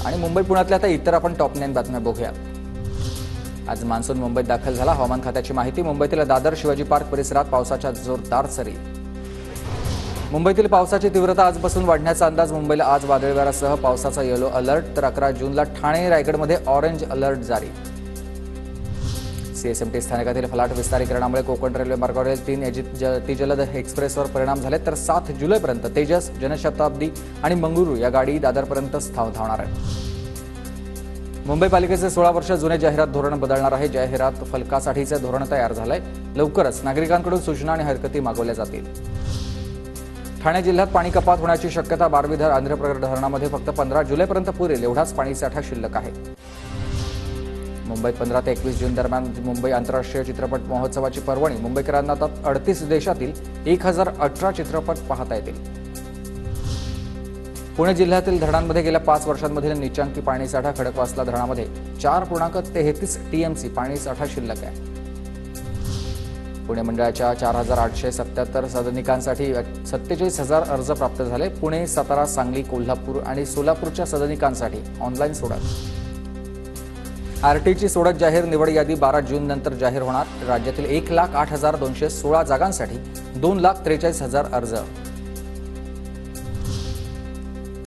आणि मुंबई पुण्यातल्या आता इतर आपण टॉप 9 बातम्या बघूया। आज मान्सून मुंबईत दाखल झाला। हवामान खात्याची माहिती। मुंबईतील दादर शिवाजी पार्क परिसरात पावसाच्या जोरदार सरी। मुंबईतील पावसाची तीव्रता आजपासून वाढण्याचा अंदाज। मुंबईला आज वादळी वाऱ्यासह पावसाचा येलो अलर्ट, तर 11 जूनला ठाणे रायगडमध्ये ऑरेंज अलर्ट जारी। सीएसएमटी स्थानकातील फलाट विस्तारीकरणामुळे कोकण रेल्वे मार्गावरील 3 अतिजलद एक्सप्रेसवर परिणाम झाले, तर 7 जुलैपर्यंत तेजस, जनशताब्दी आणि मंगळुरू या गाडी दादरपर्यंत धावणार आहेत। मुंबई पालिकेचे 16 वर्ष जुने जाहिरात धोरण बदलणार आहे। जाहिरात फलकासाठीचे धोरण तयार झालंय। लवकरच नागरिकांकडून सूचना आणि हरकती मागवल्या जातील। ठाणे जिल्ह्यात पाणी कपात होण्याची शक्यता। बारवीधर आंध्रप्रगर धरणामध्ये फक्त 15 जुलैपर्यंत पुरेल एवढाच पाणीसाठा शिल्लक आहे। मुंबईत 15 ते 21 जून दरम्यान मुंबई आंतरराष्ट्रीय चित्रपट महोत्सवाची पर्वणी। मुंबईकरांना आता 38 देशातील 1018 चित्रपट पाहता येतील। पुणे जिल्ह्यातील धरणांमध्ये गेल्या 5 वर्षांमधील नीचांकी पाणीसाठा। खडकवासला धरणामध्ये 4.33 टीएमसी पाणीसाठा शिल्लक आहे। पुणे मंडळाच्या 4877 सदनिकांसाठी 47,000 अर्ज प्राप्त झाले। पुणे, सातारा, सांगली, कोल्हापूर आणि सोलापूरच्या सदनिकांसाठी ऑनलाईन सोडत। आरटीची सोडत जाहीर। निवड यादी 12 जून नंतर जाहीर होणार। राज्यातील 1,08,216 जागांसाठी 2,43,000 अर्ज।